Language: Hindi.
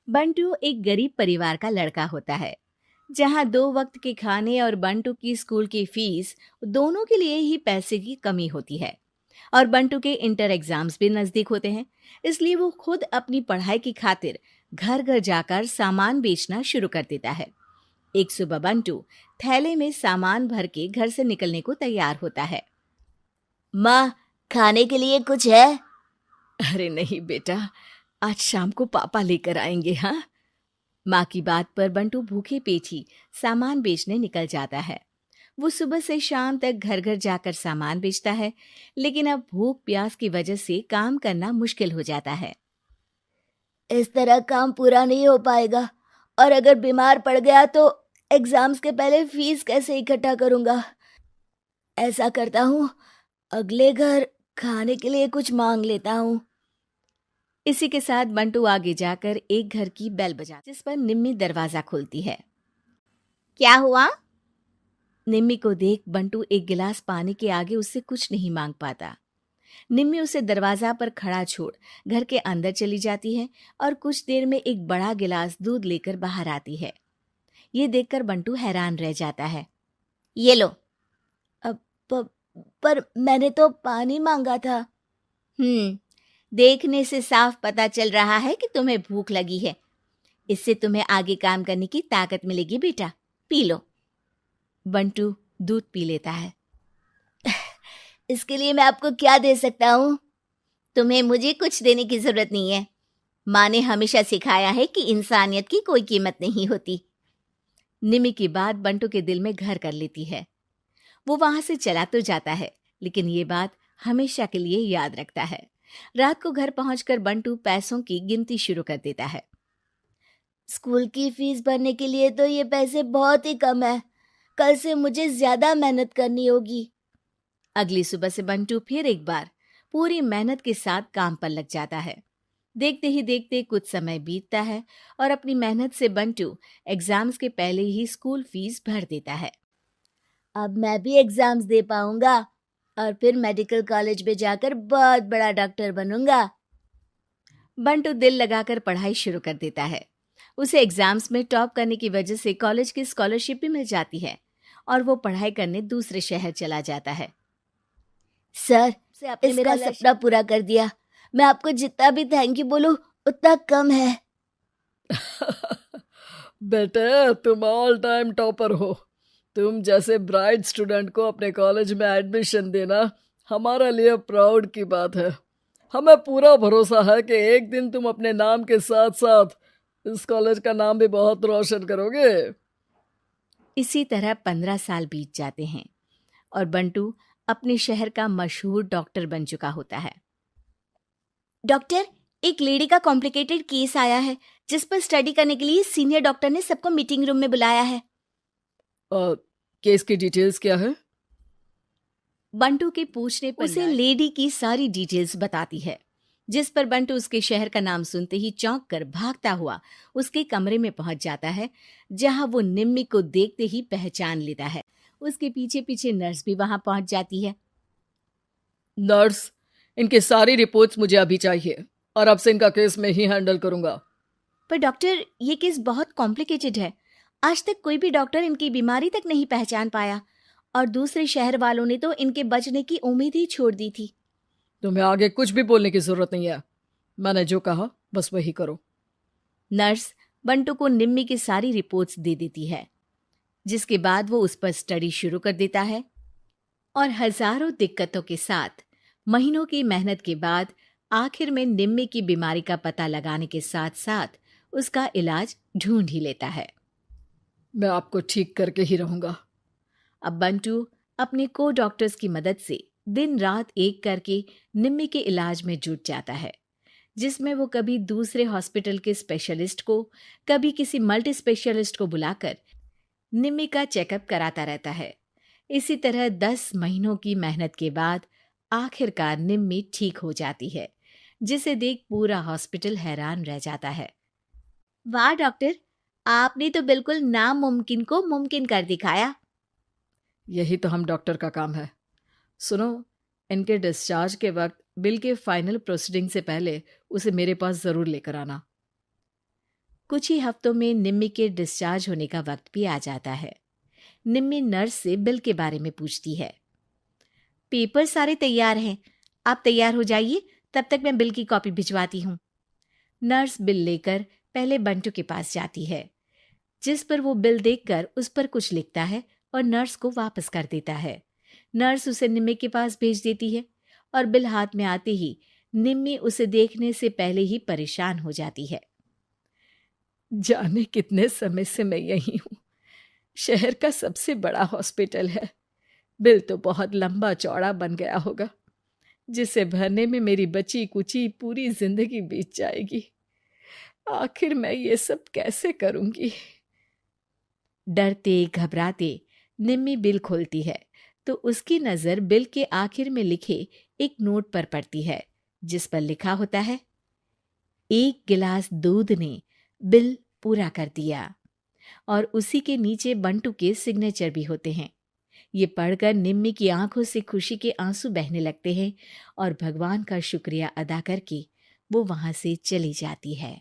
बंटू एक गरीब परिवार का लड़का होता है, जहाँ 2 वक्त के खाने और बंटू की स्कूल की फीस दोनों के लिए ही पैसे की कमी होती है। और बंटू के इंटर एग्जाम्स भी नजदीक होते हैं, इसलिए वो खुद अपनी पढ़ाई की खातिर घर घर जाकर सामान बेचना शुरू कर देता है। एक सुबह बंटू थैले में सामान भर के घर से निकलने को तैयार होता है। माँ, खाने के लिए कुछ है? अरे नहीं बेटा, आज शाम को पापा लेकर आएंगे। हाँ, माँ की बात पर बंटू भूखे पेट ही सामान बेचने निकल जाता है। वो सुबह से शाम तक घर घर जाकर सामान बेचता है, लेकिन अब भूख प्यास की वजह से काम करना मुश्किल हो जाता है। इस तरह काम पूरा नहीं हो पाएगा, और अगर बीमार पड़ गया तो एग्जाम्स के पहले फीस कैसे इकट्ठा करूंगा? ऐसा करता हूँ, अगले घर खाने के लिए कुछ मांग लेता हूँ। इसी के साथ बंटू आगे जाकर एक घर की बेल बजा, जिस पर निम्मी दरवाजा खोलती है। क्या हुआ? निम्मी को देख बंटू एक गिलास पानी के आगे उससे कुछ नहीं मांग पाता। निम्मी उसे दरवाजा पर खड़ा छोड़ घर के अंदर चली जाती है और कुछ देर में एक बड़ा गिलास दूध लेकर बाहर आती है। ये देखकर बंटू हैरान रह जाता है। ये लो। अब पर मैंने तो पानी मांगा था। देखने से साफ पता चल रहा है कि तुम्हें भूख लगी है। इससे तुम्हें आगे काम करने की ताकत मिलेगी बेटा, पी लो। बंटू दूध पी लेता है। इसके लिए मैं आपको क्या दे सकता हूँ? तुम्हें मुझे कुछ देने की जरूरत नहीं है। माँ ने हमेशा सिखाया है कि इंसानियत की कोई कीमत नहीं होती। निमी की बात बंटू के दिल में घर कर लेती है। वो वहां से चला तो जाता है, लेकिन ये बात हमेशा के लिए याद रखता है। रात को घर पहुंचकर बंटू पैसों की गिनती शुरू कर देता है। स्कूल की फीस भरने के लिए तो ये पैसे बहुत ही कम है। कल से मुझे ज्यादा मेहनत करनी होगी। अगली सुबह से बंटू फिर एक बार पूरी मेहनत के साथ काम पर लग जाता है। देखते ही देखते कुछ समय बीतता है और अपनी मेहनत से बंटू एग्जाम्स के पहले ही स्कूल फीस भर देता है। अब मैं भी एग्जाम्स दे पाऊंगा और फिर मेडिकल कॉलेज में जाकर बहुत बड़ा डॉक्टर बनूंगा। बंटू दिल लगाकर पढ़ाई शुरू कर देता है। उसे एग्जाम्स में टॉप करने की वजह से कॉलेज की स्कॉलरशिप भी मिल जाती है और वो पढ़ाई करने दूसरे शहर चला जाता है। सर, आपने मेरा सपना पूरा कर दिया। मैं आपको जितना भी थैंक यू बोलूं उतना कम है। बेटे, तुम ऑल टाइम टॉपर हो। तुम जैसे ब्राइट स्टूडेंट को अपने कॉलेज में एडमिशन देना हमारे लिए प्राउड की बात है। हमें पूरा भरोसा है कि एक दिन तुम अपने नाम के साथ साथ इस कॉलेज का नाम भी बहुत रोशन करोगे। इसी तरह 15 साल बीत जाते हैं और बंटू अपने शहर का मशहूर डॉक्टर बन चुका होता है। डॉक्टर, एक लेडी का कॉम्प्लिकेटेड केस आया है जिस पर स्टडी करने के लिए सीनियर डॉक्टर ने सबको मीटिंग रूम में बुलाया है। केस की डिटेल्स क्या है? बंटू के पूछने पर उसे लेडी की सारी डिटेल्स बताती है, जिस पर बंटू उसके शहर का नाम सुनते ही चौंक कर भागता हुआ उसके कमरे में पहुंच जाता है, जहां वो निम्मी को देखते ही पहचान लेता है। उसके पीछे पीछे नर्स भी वहां पहुंच जाती है। नर्स, इनकी सारी रिपोर्ट्स मुझे अभी चाहिए और अब से इनका केस मैं ही हैंडल करूंगा। पर डॉक्टर, ये केस बहुत कॉम्प्लिकेटेड है। आज तक कोई भी डॉक्टर इनकी बीमारी तक नहीं पहचान पाया और दूसरे शहर वालों ने तो इनके बचने की उम्मीद ही छोड़ दी थी। तुम्हें आगे कुछ भी बोलने की जरूरत नहीं है। मैंने जो कहा बस वही करो। नर्स बंटू को निम्मी की सारी रिपोर्ट्स दे देती है, जिसके बाद वो उस पर स्टडी शुरू कर देता है और हजारों दिक्कतों के साथ महीनों की मेहनत के बाद आखिर में निम्मी की बीमारी का पता लगाने के साथ साथ उसका इलाज ढूंढ ही लेता है। मैं आपको ठीक करके ही रहूंगा। अब बंटू अपने को डॉक्टर्स की मदद से दिन रात एक करके निम्मी के इलाज में जुट जाता है, जिसमें वो कभी दूसरे हॉस्पिटल के स्पेशलिस्ट को, कभी किसी मल्टी स्पेशलिस्ट को बुलाकर निम्मी का चेकअप कराता रहता है। इसी तरह 10 महीनों की मेहनत के बाद आखिरकार निम्मी ठीक हो जाती है, जिसे देख पूरा हॉस्पिटल हैरान रह जाता है। वाह डॉक्टर, आपने तो बिल्कुल नामुमकिन को मुमकिन कर दिखाया। यही तो हम डॉक्टर का काम है। सुनो, इनके डिस्चार्ज के वक्त बिल के फाइनल प्रोसीडिंग से पहले उसे मेरे पास ज़रूर लेकर आना। कुछ ही हफ्तों में निम्मी के डिस्चार्ज होने का वक्त भी आ जाता है। निम्मी नर्स से बिल के बारे में पूछती है। पेपर सारे तैयार हैं, आप तैयार हो जाइए, तब तक मैं बिल की कॉपी भिजवाती हूँ। नर्स बिल लेकर पहले बंटू के पास जाती है, जिस पर वो बिल देखकर उस पर कुछ लिखता है और नर्स को वापस कर देता है। नर्स उसे निम्मी के पास भेज देती है और बिल हाथ में आते ही निम्मी उसे देखने से पहले ही परेशान हो जाती है। जाने कितने समय से मैं यही हूँ। शहर का सबसे बड़ा हॉस्पिटल है। बिल तो बहुत लंबा चौड़ा बन गया होगा, जिसे भरने में मेरी बची कुची पूरी जिंदगी बीत जाएगी। आखिर मैं ये सब कैसे करूंगी? डरते घबराते निम्मी बिल खोलती है तो उसकी नजर बिल के आखिर में लिखे एक नोट पर पड़ती है, जिस पर लिखा होता है, 1 गिलास दूध ने बिल पूरा कर दिया। और उसी के नीचे बंटू के सिग्नेचर भी होते हैं। ये पढ़कर निम्मी की आंखों से खुशी के आंसू बहने लगते हैं और भगवान का शुक्रिया अदा करके वो वहां से चली जाती है।